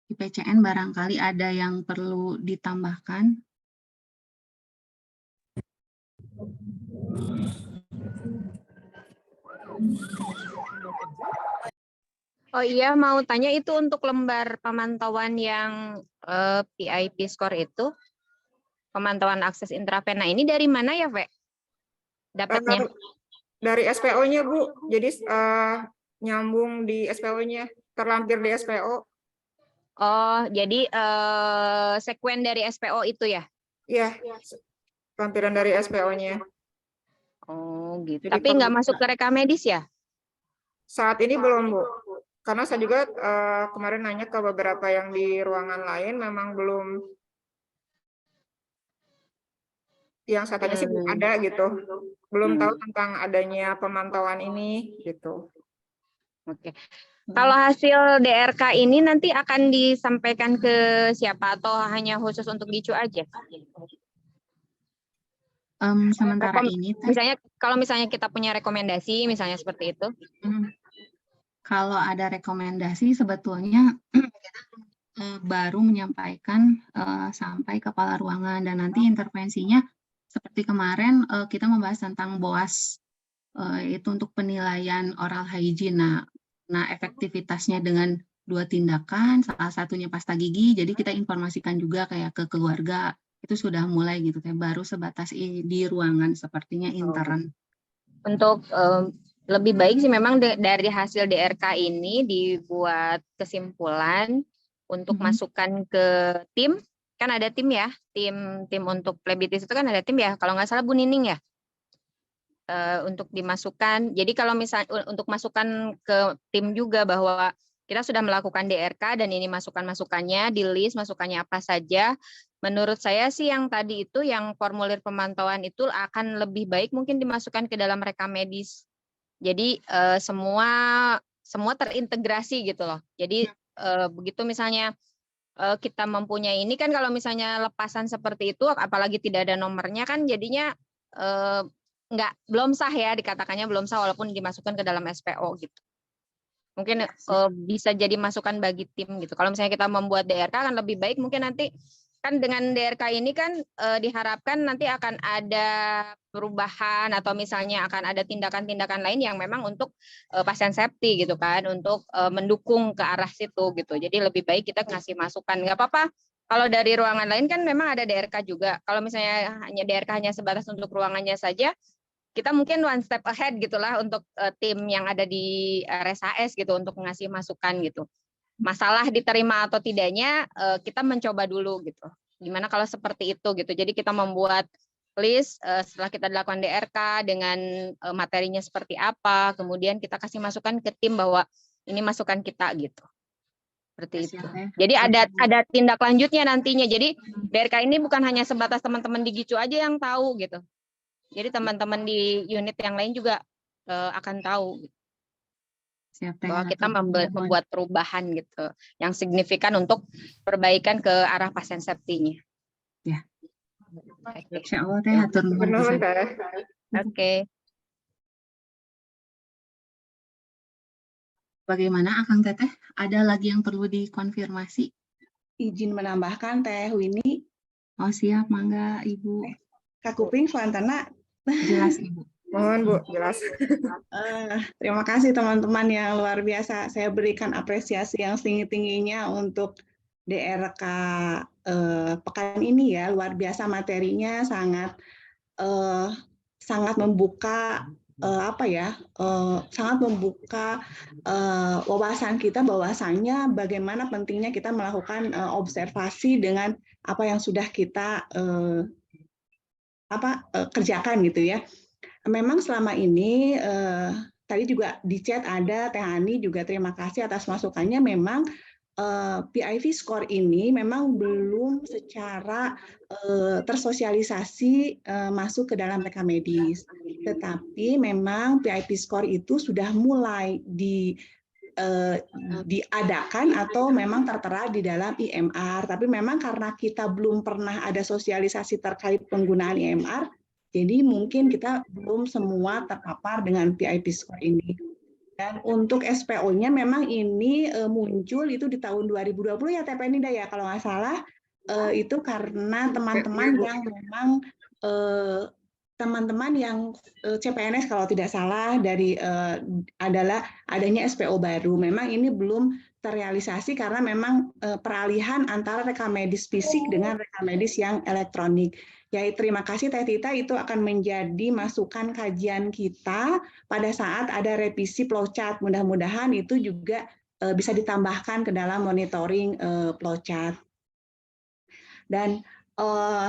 IPCN barangkali ada yang perlu ditambahkan. Oh iya, mau tanya itu untuk lembar pemantauan yang PIP score itu, pemantauan akses intravena ini dari mana ya, Ve? Dapatnya? Dari SPO-nya, Bu. Jadi nyambung di SPO-nya, terlampir di SPO. Oh, jadi sekuen dari SPO itu ya? Iya, lampiran dari SPO-nya. Oh, gitu. Jadi Tapi nggak masuk ke rekam medis ya? Saat ini belum, Bu. Karena saya juga kemarin nanya ke beberapa yang di ruangan lain, memang belum. Yang saya tanya sih belum ada gitu. Belum tahu tentang adanya pemantauan ini gitu. Oke. Kalau hasil DRK ini nanti akan disampaikan ke siapa atau hanya khusus untuk GICU aja? Sementara ini, misalnya kalau misalnya kita punya rekomendasi, misalnya seperti itu. Kalau ada rekomendasi sebetulnya kita baru menyampaikan sampai kepala ruangan, dan nanti intervensinya seperti kemarin kita membahas tentang BOAS, itu untuk penilaian oral hygiene. Nah, efektivitasnya dengan 2 tindakan, salah satunya pasta gigi, jadi kita informasikan juga kayak ke keluarga, itu sudah mulai gitu, kayak baru sebatas di ruangan sepertinya intern. Untuk lebih baik sih memang dari hasil DRK ini dibuat kesimpulan untuk masukan ke tim, kan ada tim ya, tim untuk plebitis itu kan ada tim ya, kalau nggak salah Bu Nining ya, untuk dimasukkan. Jadi kalau misalnya untuk masukan ke tim juga bahwa kita sudah melakukan DRK dan ini masukan-masukannya, di list masukannya apa saja. Menurut saya sih yang tadi itu, yang formulir pemantauan itu akan lebih baik mungkin dimasukkan ke dalam rekam medis. Jadi semua terintegrasi gitu loh. Jadi begitu misalnya kita mempunyai ini kan, kalau misalnya lepasan seperti itu, apalagi tidak ada nomornya kan jadinya belum sah ya, dikatakannya belum sah walaupun dimasukkan ke dalam SPO gitu. Mungkin bisa jadi masukan bagi tim gitu. Kalau misalnya kita membuat DRK kan lebih baik, mungkin nanti kan dengan DRK ini kan diharapkan nanti akan ada perubahan atau misalnya akan ada tindakan-tindakan lain yang memang untuk pasien safety gitu kan, untuk mendukung ke arah situ gitu. Jadi lebih baik kita ngasih masukan, nggak apa-apa. Kalau dari ruangan lain kan memang ada DRK juga. Kalau misalnya DRK hanya sebatas untuk ruangannya saja, kita mungkin one step ahead gitulah untuk tim yang ada di RSAS gitu untuk ngasih masukan gitu. Masalah diterima atau tidaknya kita mencoba dulu gitu. Gimana kalau seperti itu gitu. Jadi kita membuat list setelah kita lakukan DRK dengan materinya seperti apa, kemudian kita kasih masukan ke tim bahwa ini masukan kita gitu. Seperti itu. Jadi ada tindak lanjutnya nantinya. Jadi DRK ini bukan hanya sebatas teman-teman di GICU aja yang tahu gitu. Jadi teman-teman di unit yang lain juga akan tahu bahwa kita membuat perubahan gitu yang signifikan untuk perbaikan ke arah pasien safety-nya. Ya. Insya Allah teh hatur nuhun. Oke. Bagaimana Akang Teteh? Ada lagi yang perlu dikonfirmasi? Izin menambahkan Teh Winnie. Oh siap, mangga Ibu. Kak Kuping Suantana. Jelas Ibu. Mohon Bu, jelas. Terima kasih teman-teman yang luar biasa. Saya berikan apresiasi yang tinggi-tingginya untuk DRK pekan ini ya. Luar biasa materinya, sangat membuka sangat membuka wawasan kita bahwasannya bagaimana pentingnya kita melakukan observasi dengan apa yang sudah kita kerjakan gitu ya. Memang selama ini tadi juga di chat ada Teh Ani juga terima kasih atas masukannya. Memang PIV score ini memang belum secara tersosialisasi masuk ke dalam rekam medis. Tetapi memang PIV score itu sudah mulai diadakan atau memang tertera di dalam IMR. Tapi memang karena kita belum pernah ada sosialisasi terkait penggunaan IMR, jadi mungkin kita belum semua terpapar dengan PIV score ini. Dan untuk SPO-nya memang ini muncul itu di tahun 2020 ya Teh Penida ya kalau nggak salah, itu karena teman-teman yang memang teman-teman yang CPNS kalau tidak salah adalah adanya SPO baru. Memang ini belum terrealisasi karena memang peralihan antara rekam medis fisik dengan rekam medis yang elektronik. Ya, terima kasih Teh Tita, itu akan menjadi masukan kajian kita pada saat ada revisi flowchart. Mudah-mudahan itu juga bisa ditambahkan ke dalam monitoring flowchart. Dan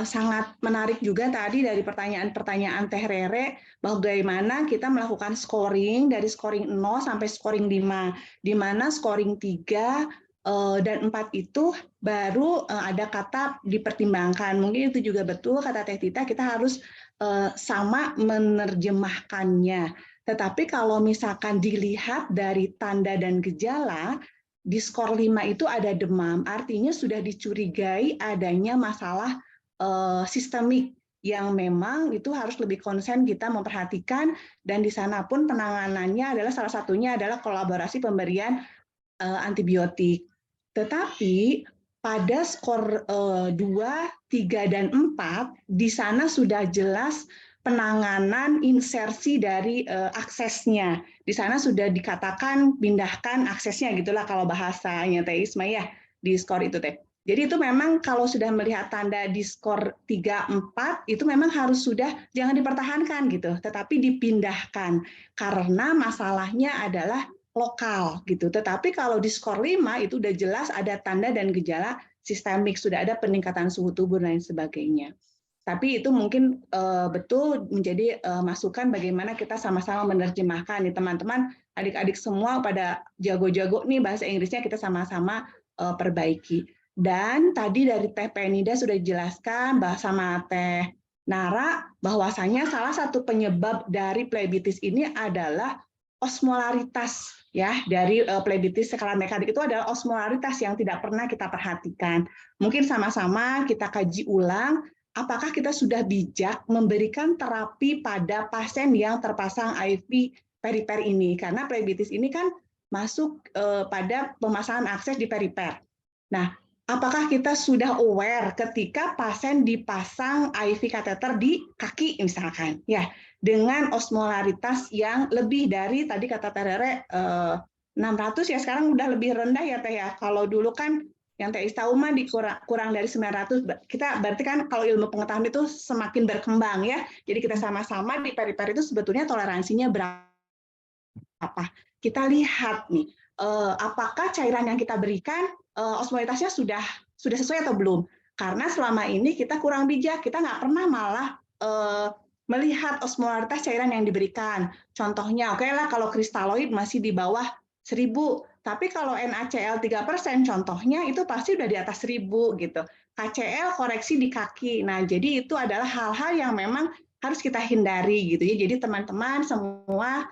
sangat menarik juga tadi dari pertanyaan-pertanyaan Teh Rere, bahwa bagaimana kita melakukan scoring dari scoring 0 sampai scoring 5, di mana scoring 3 dan 4 itu baru ada kata dipertimbangkan. Mungkin itu juga betul kata Teh Tita, kita harus sama menerjemahkannya. Tetapi kalau misalkan dilihat dari tanda dan gejala, di skor 5 itu ada demam, artinya sudah dicurigai adanya masalah sistemik yang memang itu harus lebih konsen kita memperhatikan, dan di sana pun penanganannya adalah salah satunya adalah kolaborasi pemberian antibiotik. Tetapi pada skor 2, 3, dan 4 di sana sudah jelas penanganan insersi dari aksesnya. Di sana sudah dikatakan pindahkan aksesnya gitulah kalau bahasanya Teh Isma ya di skor itu Teh. Jadi itu memang kalau sudah melihat tanda di skor 3, 4 itu memang harus sudah jangan dipertahankan gitu, tetapi dipindahkan karena masalahnya adalah lokal gitu. Tetapi kalau di skor 5 itu udah jelas ada tanda dan gejala sistemik, sudah ada peningkatan suhu tubuh dan lain sebagainya. Tapi itu mungkin betul menjadi masukan bagaimana kita sama-sama menerjemahkan nih teman-teman, adik-adik semua pada jago-jago nih bahasa Inggrisnya kita sama-sama perbaiki. Dan tadi dari Teh Penida sudah dijelaskan sama Teh Nara bahwasanya salah satu penyebab dari plebitis ini adalah osmolaritas ya dari plebitis skala mekanik itu adalah osmolaritas yang tidak pernah kita perhatikan. Mungkin sama-sama kita kaji ulang apakah kita sudah bijak memberikan terapi pada pasien yang terpasang IV periper ini karena plebitis ini kan masuk pada pemasangan akses di periper. Nah, apakah kita sudah aware ketika pasien dipasang IV kateter di kaki misalkan, ya, dengan osmolaritas yang lebih dari tadi kata Terere 600 ya sekarang udah lebih rendah ya Teh ya. Kalau dulu kan yang Teh Istauma kurang dari 900, kita berarti kan kalau ilmu pengetahuan itu semakin berkembang ya. Jadi kita sama-sama di periper itu sebetulnya toleransinya berapa. Kita lihat nih, apakah cairan yang kita berikan osmolaritasnya sudah sesuai atau belum? Karena selama ini kita kurang bijak, kita nggak pernah malah melihat osmolaritas cairan yang diberikan. Contohnya, oke lah kalau kristaloid masih di bawah 1000, tapi kalau NaCl 3% contohnya itu pasti udah di atas 1000 gitu. KCl koreksi di kaki. Nah, jadi itu adalah hal-hal yang memang harus kita hindari gitu ya. Jadi teman-teman semua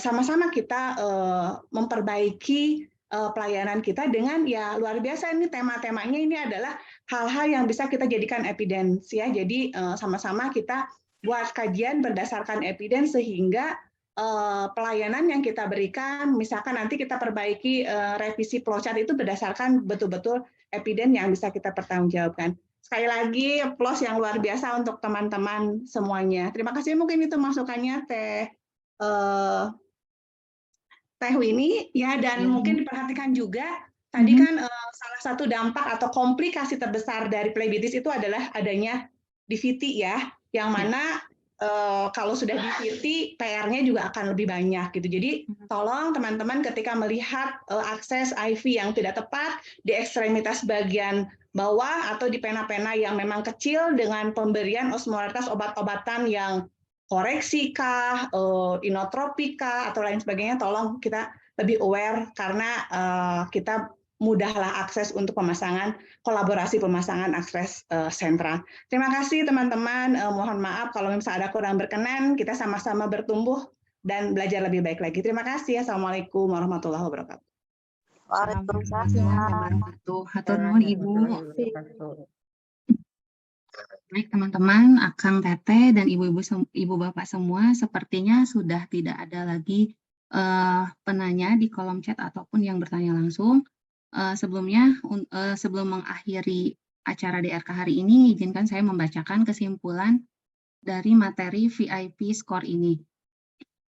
sama-sama kita memperbaiki pelayanan kita dengan ya luar biasa ini tema-temanya ini adalah hal-hal yang bisa kita jadikan evidence ya. Jadi sama-sama kita buat kajian berdasarkan evidence sehingga pelayanan yang kita berikan misalkan nanti kita perbaiki revisi flowchart itu berdasarkan betul-betul evidence yang bisa kita pertanggungjawabkan. Sekali lagi applause yang luar biasa untuk teman-teman semuanya. Terima kasih mungkin itu masukannya Teh Winnie ya dan mungkin diperhatikan juga tadi kan salah satu dampak atau komplikasi terbesar dari plebitis itu adalah adanya DVT ya yang mana kalau sudah DVT PR-nya juga akan lebih banyak gitu. Jadi tolong teman-teman ketika melihat akses IV yang tidak tepat di ekstremitas bagian bawah atau di pena-pena yang memang kecil dengan pemberian osmolaritas obat-obatan yang koreksi kah, inotropika atau lain sebagainya, tolong kita lebih aware karena kita mudahlah akses untuk kolaborasi pemasangan akses sentral. Terima kasih teman-teman, mohon maaf kalau misalnya ada kurang berkenan, kita sama-sama bertumbuh dan belajar lebih baik lagi. Terima kasih. Assalamualaikum warahmatullahi wabarakatuh. Waalaikumsalam. Hatur nuhun Ibu. Baik teman-teman, Akang Teteh dan ibu bapak semua sepertinya sudah tidak ada lagi penanya di kolom chat ataupun yang bertanya langsung. Sebelumnya, sebelum mengakhiri acara DRK hari ini, izinkan saya membacakan kesimpulan dari materi VIP score ini.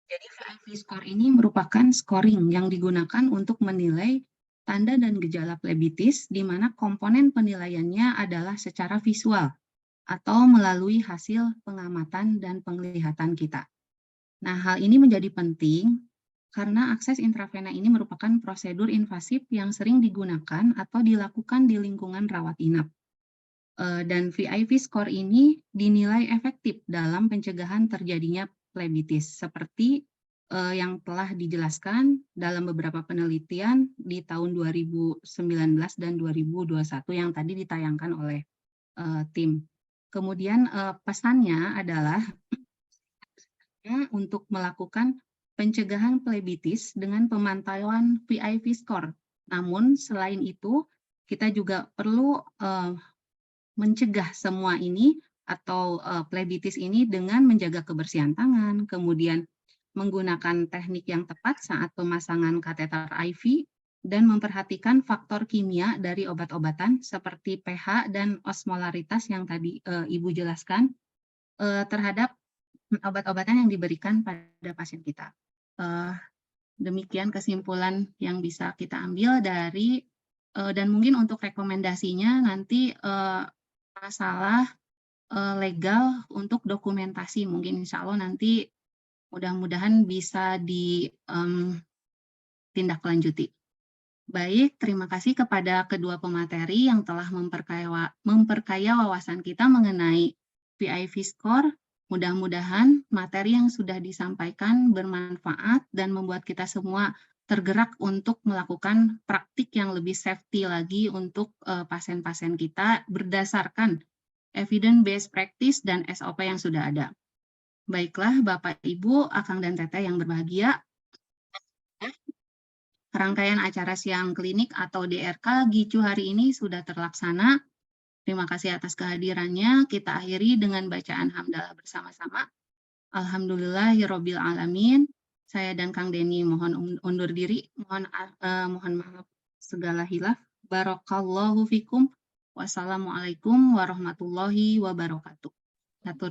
Jadi VIP score ini merupakan scoring yang digunakan untuk menilai tanda dan gejala plebitis, di mana komponen penilaiannya adalah secara visual atau melalui hasil pengamatan dan penglihatan kita. Nah, hal ini menjadi penting karena akses intravena ini merupakan prosedur invasif yang sering digunakan atau dilakukan di lingkungan rawat inap. Dan VIP score ini dinilai efektif dalam pencegahan terjadinya plebitis, seperti yang telah dijelaskan dalam beberapa penelitian di tahun 2019 dan 2021 yang tadi ditayangkan oleh tim. Kemudian pesannya adalah untuk melakukan pencegahan plebitis dengan pemantauan VIP score. Namun selain itu, kita juga perlu mencegah semua ini atau plebitis ini dengan menjaga kebersihan tangan, kemudian menggunakan teknik yang tepat saat pemasangan kateter IV, dan memperhatikan faktor kimia dari obat-obatan seperti pH dan osmolaritas yang tadi Ibu jelaskan terhadap obat-obatan yang diberikan pada pasien kita. Demikian kesimpulan yang bisa kita ambil dari dan mungkin untuk rekomendasinya nanti masalah legal untuk dokumentasi mungkin insya Allah nanti mudah-mudahan bisa ditindaklanjuti. Baik, terima kasih kepada kedua pemateri yang telah memperkaya wawasan kita mengenai PIV score. Mudah-mudahan materi yang sudah disampaikan bermanfaat dan membuat kita semua tergerak untuk melakukan praktik yang lebih safety lagi untuk pasien-pasien kita berdasarkan evidence-based practice dan SOP yang sudah ada. Baiklah, Bapak, Ibu, Akang, dan Teteh yang berbahagia, rangkaian acara siang klinik atau DRK GICU hari ini sudah terlaksana. Terima kasih atas kehadirannya. Kita akhiri dengan bacaan hamdalah bersama-sama. Alhamdulillahirabbil alamin. Saya dan Kang Denny mohon undur diri. Mohon maaf segala hilaf. Barakallahu fikum. Wassalamualaikum warahmatullahi wabarakatuh. Hatur